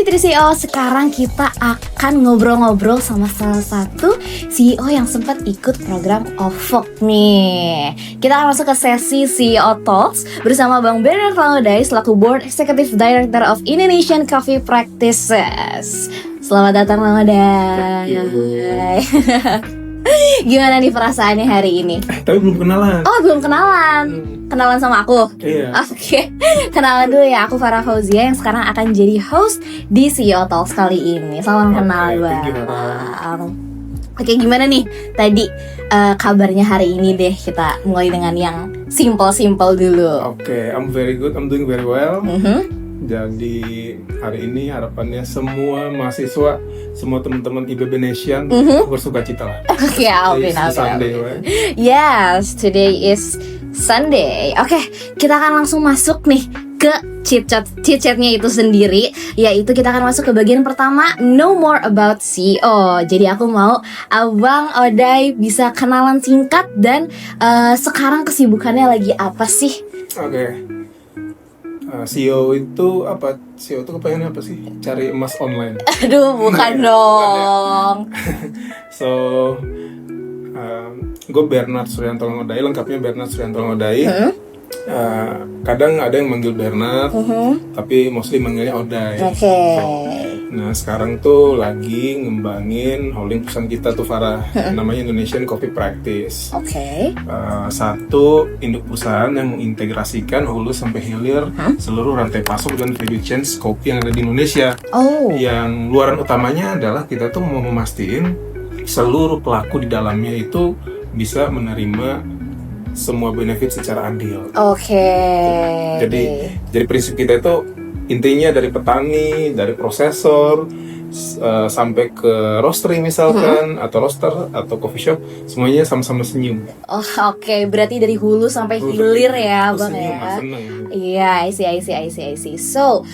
Fitri CEO, sekarang kita akan ngobrol-ngobrol sama salah satu CEO yang sempat ikut program OVOG nih. Kita akan masuk ke sesi CEO Talks bersama Bang Bernard Laudai selaku Board Executive Director of Indonesian Coffee Practices. Selamat datang Laudai. Gimana nih perasaannya hari ini? Tapi belum kenalan. Oh, belum kenalan. Kenalan sama aku? Iya. Oke. Kenalan dulu ya, aku Farah Fauzia yang sekarang akan jadi host di CEO Talks kali ini. Salam kenal Bang. Oke, gimana nih tadi kabarnya hari ini deh? Kita mulai dengan yang simple-simple dulu. Oke, I'm very good, I'm doing very well. Jadi hari ini harapannya semua mahasiswa, semua teman-teman IBB Nation bersuka cita lah. Oke, amin. Sunday, right? Yes, today is Sunday. Oke, kita akan langsung masuk nih ke chit-chatnya itu sendiri. Yaitu kita akan masuk ke bagian pertama, Know More About CEO. Jadi aku mau Abang Odai bisa kenalan singkat dan sekarang kesibukannya lagi apa sih? Oke. CEO itu apa? CEO itu kepengen apa sih? Cari emas online. Aduh, bukan dong. So, gue Bernard Suryanto Laudai, lengkapnya Bernard Suryanto Laudai. Kadang ada yang manggil Bernard, tapi mostly manggilnya Odai. Oke. Nah sekarang tuh lagi ngembangin holding perusahaan kita tuh Farah, namanya Indonesian Coffee Practice. Oke. Satu induk perusahaan yang mengintegrasikan hulu sampai hilir seluruh rantai pasok dan value chain kopi yang ada di Indonesia. Oh. Yang luaran utamanya adalah kita tuh mau memastikan seluruh pelaku di dalamnya itu bisa menerima semua benefit secara adil. Oke. Jadi prinsip kita itu intinya dari petani, dari prosesor, sampai ke roastery misalkan, atau roaster, atau coffee shop, semuanya sama-sama senyum. Oh, oke. Berarti dari hulu sampai hilir ya, Bang ya. Iya, I see. So,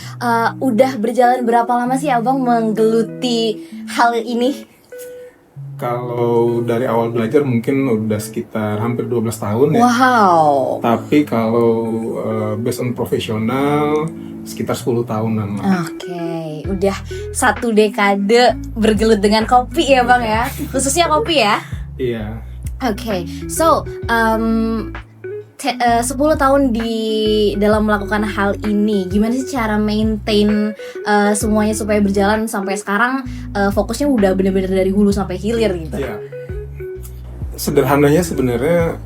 udah berjalan berapa lama sih Abang menggeluti hal ini? Kalau dari awal belajar mungkin udah sekitar hampir 12 tahun ya. Wow. Tapi kalau based on profesional sekitar 10 tahunan lah. Oke, udah 1 dekade bergelut dengan kopi ya Bang ya. Khususnya kopi ya. Iya. Oke, so 10 tahun di dalam melakukan hal ini, gimana sih cara maintain semuanya supaya berjalan sampai sekarang fokusnya udah bener-bener dari hulu sampai hilir gitu? Iya. Sederhananya sebenarnya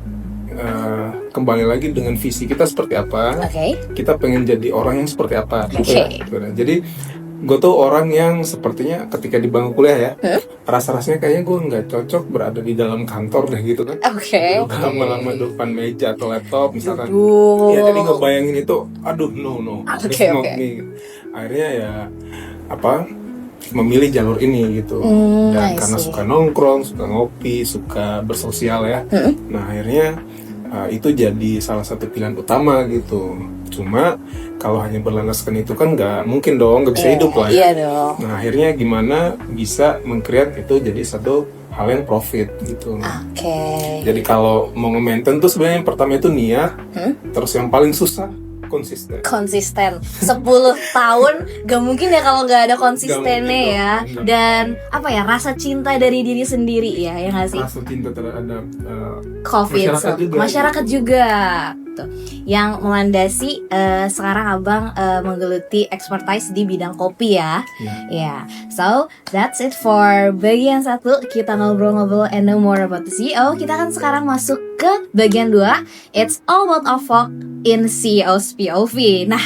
kembali lagi dengan visi kita seperti apa. Kita pengen jadi orang yang seperti apa. Jadi gue tuh orang yang sepertinya ketika di bangku kuliah ya, rasa-rasanya kayaknya gue nggak cocok berada di dalam kantor deh gitu kan. Lama-lama depan meja atau laptop misalkan. Ya jadi ngebayangin itu, aduh no. Akhirnya ya memilih jalur ini gitu. Dan karena suka nongkrong, suka ngopi, suka bersosial ya. Nah akhirnya itu jadi salah satu pilihan utama gitu. Cuma kalau hanya berlandaskan itu kan nggak mungkin dong, nggak bisa hidup lah ya. Nah akhirnya gimana bisa meng-create itu jadi satu hal yang profit gitu. Jadi kalau mau nge-maintain tuh sebenarnya yang pertama itu niat, terus yang paling susah konsisten 10 tahun gak mungkin ya kalau gak ada konsistennya ya. Dan rasa cinta dari diri sendiri ya nggak sih? Rasa cinta terhadap coffee masyarakat juga tuh yang melandasi sekarang Abang menggeluti expertise di bidang kopi ya. So that's it for bagian 1. Kita ngobrol-ngobrol and know more about the CEO. Kita akan sekarang masuk ke bagian 2. It's all about OVOG in CEO's POV. Nah,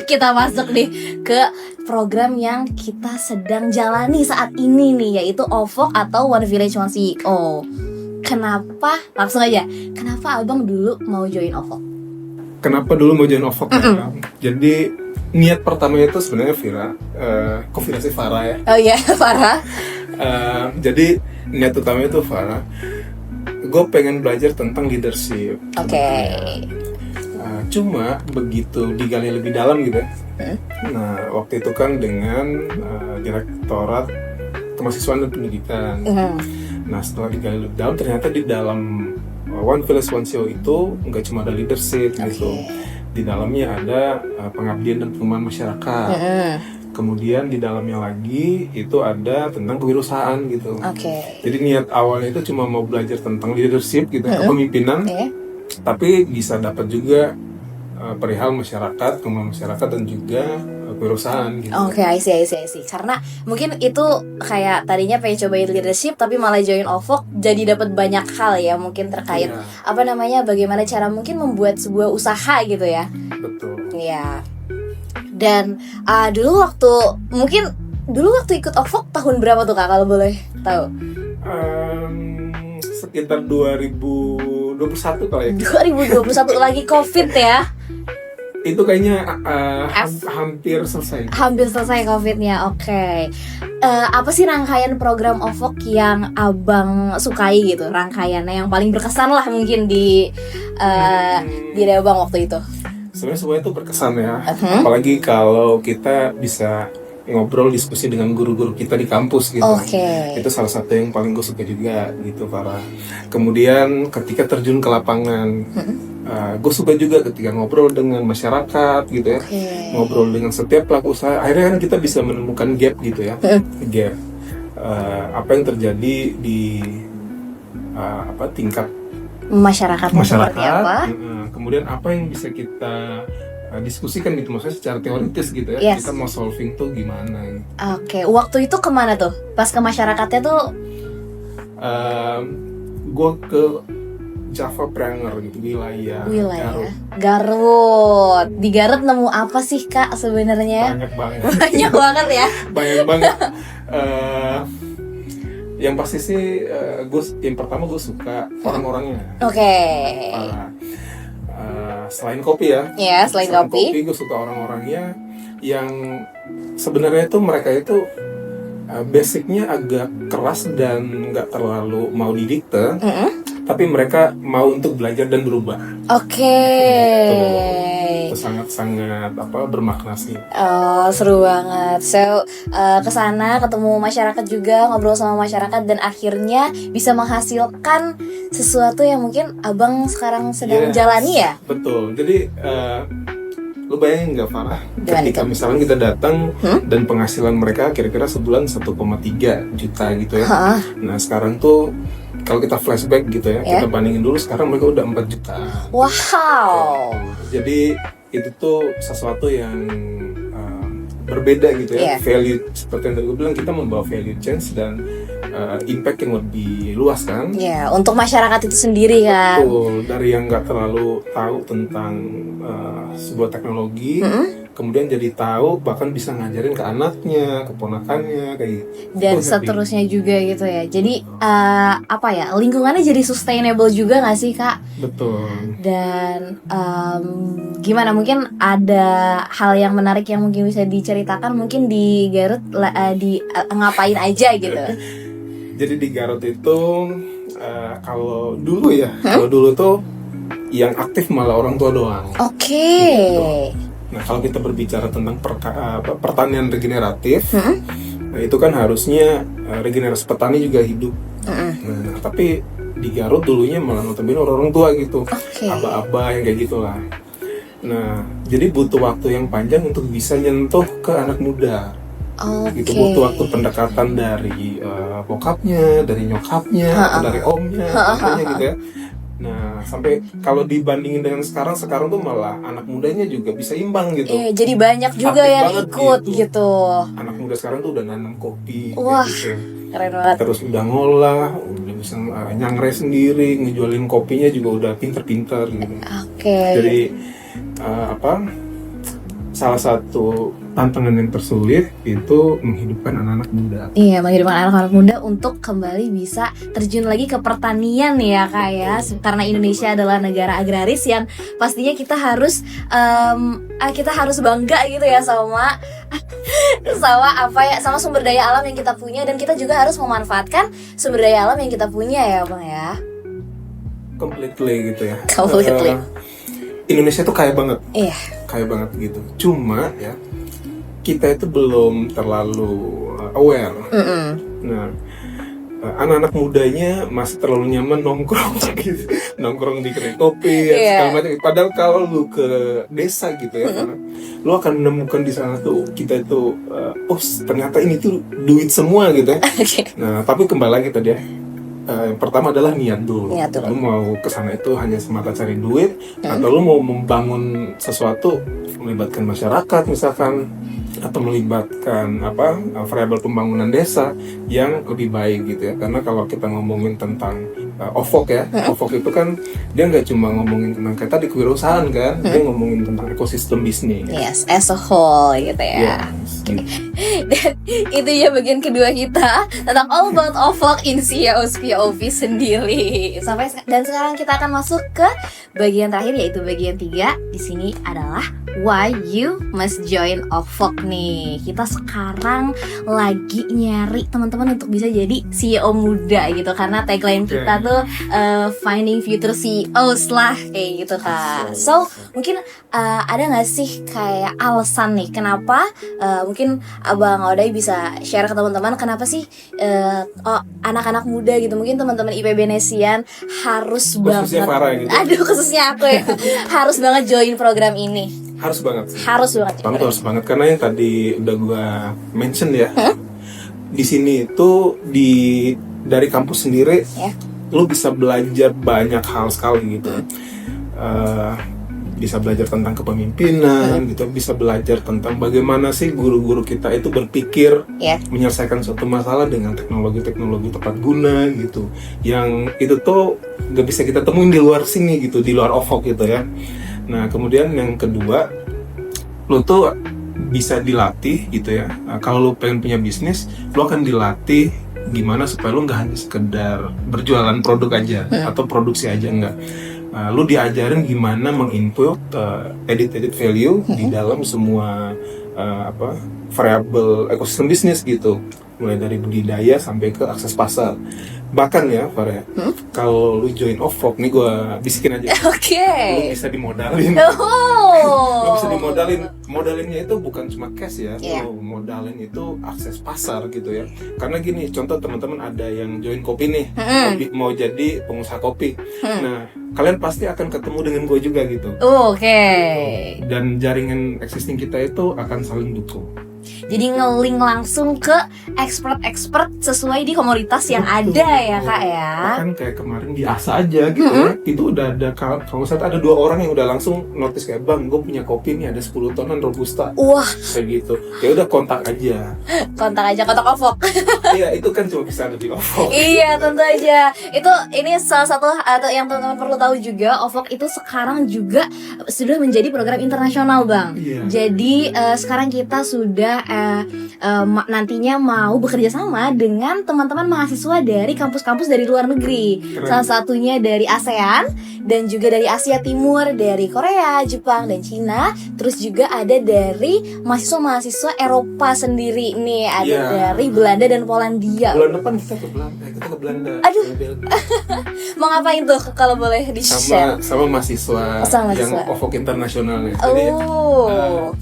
kita masuk nih ke program yang kita sedang jalani saat ini nih, yaitu OVOG atau One Village One CEO. Langsung aja, kenapa Abang dulu mau join OVOG? Kenapa dulu mau join OVOG? Jadi niat pertamanya itu sebenarnya konfirmasi Farah ya. Oh iya, Farah. Jadi niat utamanya itu Farah, gue pengen belajar tentang leadership. Cuma begitu digali lebih dalam gitu ya. Nah waktu itu kan dengan Direktorat Kemahasiswaan dan Pendidikan. Nah setelah digali lebih dalam ternyata di dalam One Village One CEO itu nggak cuma ada leadership gitu. Di dalamnya ada pengabdian dan pengembangan masyarakat. kemudian di dalamnya lagi itu ada tentang kewirausahaan gitu. Jadi niat awalnya itu cuma mau belajar tentang leadership gitu, kepemimpinan, tapi bisa dapat juga perihal masyarakat, kemampuan masyarakat dan juga kewirausahaan gitu. I see. Karena mungkin itu kayak tadinya pengen cobain leadership tapi malah join OVOK, jadi dapat banyak hal ya mungkin terkait bagaimana cara mungkin membuat sebuah usaha gitu ya. Betul. Iya. Dan dulu waktu ikut OVOK tahun berapa tuh Kak kalau boleh tahu? Sekitar 2021 kali ya. 2021 lagi COVID ya. Itu kayaknya hampir selesai. Hampir selesai COVID-nya, oke. Apa sih rangkaian program OVOK yang abang sukai gitu? Rangkaiannya yang paling berkesan lah mungkin di Abang waktu itu. Sebenarnya semuanya itu berkesan ya. Apalagi kalau kita bisa ngobrol diskusi dengan guru-guru kita di kampus gitu. Itu salah satu yang paling gue suka juga gitu, Farah. Kemudian ketika terjun ke lapangan, gue suka juga ketika ngobrol dengan masyarakat gitu ya, ngobrol dengan setiap pelaku usaha. Akhirnya kan kita bisa menemukan gap gitu ya, gap apa yang terjadi di tingkat masyarakat. Kemudian apa yang bisa kita diskusikan gitu, maksudnya secara teoritis gitu ya, kita mau solving tuh gimana. Waktu itu kemana tuh? Pas ke masyarakatnya tuh? Gue ke Javapreneur gitu, wilayah Garut. Di Garut nemu apa sih Kak sebenarnya? Banyak banget ya. Banyak banget. Yang pasti sih, yang pertama gue suka orang-orangnya. Selain kopi ya. Selain kopi gue suka orang-orangnya yang sebenarnya itu mereka itu basicnya agak keras dan nggak terlalu mau didikte, tapi mereka mau untuk belajar dan berubah. Itu sangat-sangat bermakna sih. Seru banget. So kesana ketemu masyarakat juga, ngobrol sama masyarakat dan akhirnya bisa menghasilkan sesuatu yang mungkin abang sekarang sedang jalani ya. Betul. Jadi lu bayangin nggak Farah, ketika misalnya kita datang dan penghasilan mereka kira-kira sebulan 1,3 juta gitu ya. Nah sekarang tuh kalau kita flashback gitu ya, kita bandingin dulu, sekarang mereka udah 4 juta. Wow. Jadi itu tuh sesuatu yang berbeda gitu ya. Value, seperti yang tadi gue bilang, kita membawa value change dan impact yang lebih luas kan. Untuk masyarakat itu sendiri kan. Betul, dari yang nggak terlalu tahu tentang sebuah teknologi, kemudian jadi tahu, bahkan bisa ngajarin ke anaknya, keponakannya kayak gitu. Dan seterusnya juga gitu ya. Jadi lingkungannya jadi sustainable juga nggak sih Kak? Betul. Dan gimana, mungkin ada hal yang menarik yang mungkin bisa diceritakan mungkin di Garut ngapain aja gitu? Jadi di Garut itu kalau dulu tuh yang aktif malah orang tua doang. Gitu. Nah kalau kita berbicara tentang pertanian regeneratif, nah itu kan harusnya regenerasi petani juga hidup. Nah tapi di Garut dulunya malah notabene orang tua gitu, aba-aba yang kayak gitulah. Nah jadi butuh waktu yang panjang untuk bisa nyentuh ke anak muda. Gitu, butuh waktu pendekatan dari bokapnya, dari nyokapnya, atau dari omnya, gitu ya. Nah, sampai kalau dibandingin dengan sekarang tuh malah anak mudanya juga bisa imbang gitu. Jadi banyak juga yang ikut gitu. Anak muda sekarang tuh udah nanam kopi. Wah, gitu. Keren banget. Terus udah ngolah, udah bisa nyangre sendiri, ngejualin kopinya juga udah pinter-pinter gitu. Jadi salah satu tantangan yang tersulit itu menghidupkan anak-anak muda. Menghidupkan anak-anak muda untuk kembali bisa terjun lagi ke pertanian ya Kak ya. Karena Indonesia adalah negara agraris yang pastinya kita harus bangga gitu ya sama sumber daya alam yang kita punya, dan kita juga harus memanfaatkan sumber daya alam yang kita punya ya Bang ya. Completely gitu ya. Indonesia tuh kaya banget. Kaya banget gitu. Cuma ya kita itu belum terlalu aware. Nah, anak-anak mudanya masih terlalu nyaman nongkrong gitu, nongkrong di kedai kopi segala macam. Padahal kalau lu ke desa gitu ya, karena lu akan menemukan di sana tuh kita itu ternyata ini tuh duit semua gitu ya. Nah tapi kembali lagi tadi ya, yang pertama adalah niat dulu. Lu mau kesana itu hanya semata cari duit, atau lu mau membangun sesuatu melibatkan masyarakat misalkan, atau melibatkan variabel pembangunan desa yang lebih baik gitu ya. Karena kalau kita ngomongin tentang OVOG ya, OVOG itu kan dia nggak cuma ngomongin tentang kayak tadi kewirausahaan kan, dia ngomongin tentang ekosistem bisnis. Yes, as a whole gitu ya. Yes. Dan itu ya bagian kedua kita tentang all about OVOG in CEO's POV sendiri. Dan sekarang kita akan masuk ke bagian terakhir, yaitu bagian 3. Di sini adalah why you must join OVOG nih. Kita sekarang lagi nyari teman-teman untuk bisa jadi CEO muda gitu, karena tagline kita tuh finding future CEOs lah kayak gitu Kak. So mungkin ada nggak sih kayak alasan nih kenapa mungkin Abang Odai bisa share ke teman-teman kenapa sih anak-anak muda gitu, mungkin teman-teman IPB Nesian harus khususnya banget Farah gitu. Aduh, khususnya aku ya harus banget join program ini. Harus banget sih. Harus banget. Harus banget karena yang tadi udah gua mention ya. Di sini itu dari kampus sendiri lu bisa belajar banyak hal sekali gitu. Bisa belajar tentang kepemimpinan gitu, bisa belajar tentang bagaimana sih guru-guru kita itu berpikir menyelesaikan suatu masalah dengan teknologi-teknologi tepat guna gitu. Yang itu tuh gak bisa kita temuin di luar sini gitu, di luar OVOG gitu ya. Nah kemudian yang kedua, lu tuh bisa dilatih gitu ya. Kalau lu pengen punya bisnis, lu akan dilatih gimana supaya lu gak hanya sekedar berjualan produk aja atau produksi aja, enggak. Lu diajarin gimana menginput edit value di dalam semua variabel ekosistem bisnis gitu, mulai dari budidaya sampai ke akses pasar. Bahkan ya Farah, kalau lu join OVOG nih, gue bisikin aja, lu bisa dimodalin. Lu bisa dimodalin. Modalinnya itu bukan cuma cash ya, lu modalin itu akses pasar gitu ya. Karena gini, contoh teman-teman ada yang join kopi nih, mau jadi pengusaha kopi. Nah, kalian pasti akan ketemu dengan gue juga gitu. Dan jaringan existing kita itu akan saling dukung. Jadi nge-link langsung ke expert sesuai di komoditas yang ada ya Kak ya. Bahkan kayak kemarin di ASA aja gitu ya, itu udah ada, kalau misalnya ada 2 orang yang udah langsung notice kayak, bang gue punya kopi nih ada 10 tonan Robusta. Wah, kayak gitu. Ya udah kontak kontak OVOG. Iya, itu kan cuma bisa ada di OVOG. Iya, tentu aja. Ini salah satu atau yang teman-teman perlu tahu juga, OVOG itu sekarang juga sudah menjadi program internasional, Bang. Jadi sekarang kita sudah nantinya mau bekerja sama dengan teman-teman mahasiswa dari kampus-kampus dari luar negeri. Salah satunya dari ASEAN dan juga dari Asia Timur, dari Korea, Jepang, dan Cina. Terus juga ada dari mahasiswa-mahasiswa Eropa sendiri nih, ada dari Belanda dan Polandia. Bulan depan kita ke Belanda. Aduh. Mau ngapain tuh kalau boleh di-share? Sama mahasiswa yang OVOG internasional ya. Jadi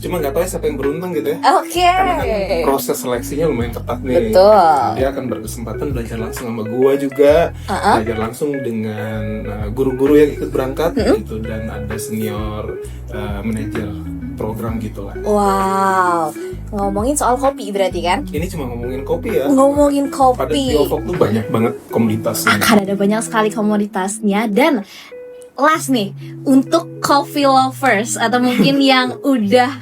cuma nggak tahu ya siapa yang beruntung gitu ya. Karena kan proses seleksinya lumayan ketat nih. Betul. Dia akan berkesempatan belajar langsung sama gua juga, belajar langsung dengan guru-guru yang ikut berangkat gitu, dan ada senior manajer program gitu lah. Wow, ngomongin soal kopi berarti kan? Ini cuma ngomongin kopi ya. Ngomongin kopi. Pada di OVOG tuh banyak banget komoditasnya. Akan ada banyak sekali komoditasnya. Dan last nih, untuk coffee lovers atau mungkin yang udah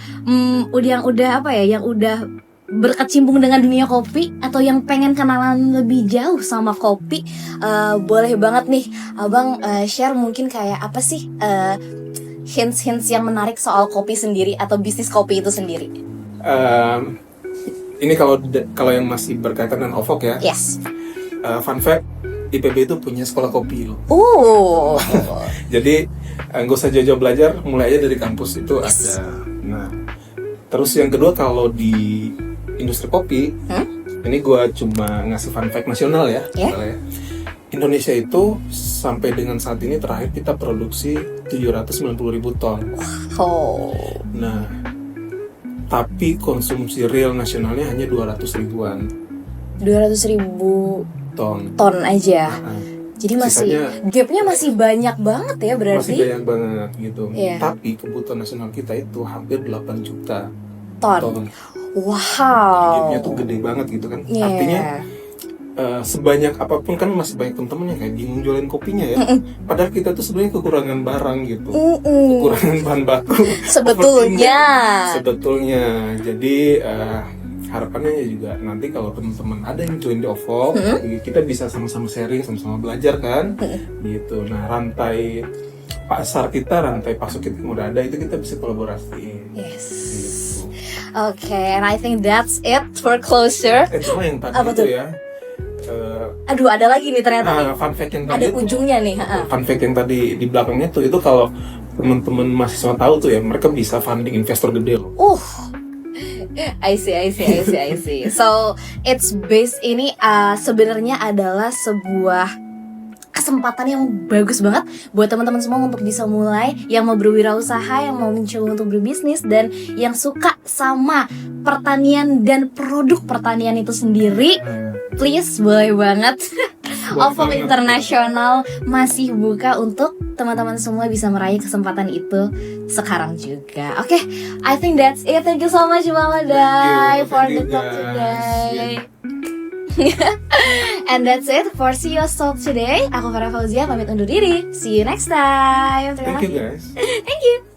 berkecimpung dengan dunia kopi atau yang pengen kenalan lebih jauh sama kopi, boleh banget nih Abang share mungkin kayak apa sih hints yang menarik soal kopi sendiri atau bisnis kopi itu sendiri. Ini kalau yang masih berkaitan dengan OVOG ya. Yes. Fun fact, IPB itu punya sekolah kopi loh. Jadi nggak usah jauh-jauh belajar, mulai aja dari kampus itu ada. Nah, terus yang kedua, kalau di industri kopi, ini gue cuma ngasih fun fact nasional ya. Indonesia itu sampai dengan saat ini terakhir kita produksi 790.000 ton. Nah, tapi konsumsi real nasionalnya hanya 200 ribuan. 200 ribu ton aja. Jadi masih Sisanya, gapnya masih banyak banget ya berarti. masih banyak banget gitu. Iya. Tapi kebutuhan nasional kita itu hampir 8 juta Ton. Gapnya Wow. tuh gede banget gitu kan. Iya. Artinya sebanyak apapun kan masih banyak teman-teman yang kayak bingung jualin kopinya ya. Padahal kita tuh sebenarnya kekurangan barang gitu. Kekurangan bahan baku. Sebetulnya. Sebetulnya. Jadi harapannya ya juga nanti kalau teman-teman ada yang join di OVO, kita bisa sama-sama sharing, sama-sama belajar kan. Gitu. Nah, rantai pasar kita, rantai pasok kita yang udah ada itu kita bisa kolaborasi. Yes. Gitu. Okay, and I think that's it for closure. Cuma yang tadi Apa itu tuh? ya. Aduh, ada lagi nih ternyata. Fun fact yang Ada tadi itu, ujungnya nih. fun fact yang tadi di belakangnya tuh itu kalau teman-teman mahasiswa tahu tuh ya, mereka bisa funding investor gede loh. I see. So it's based ini sebenarnya adalah sebuah kesempatan yang bagus banget buat teman-teman semua untuk bisa mulai, yang mau berwirausaha, yang mau mencoba untuk berbisnis, dan yang suka sama pertanian dan produk pertanian itu sendiri. Please, boleh banget. OVO International masih buka untuk teman-teman semua bisa meraih kesempatan itu sekarang juga. Oke, I think that's it. Thank you so much Mama Dai for the talk today. And that's it for See Your Talk today. Aku Farah Fauzia pamit undur diri. See you next time. Thank you guys. Thank you.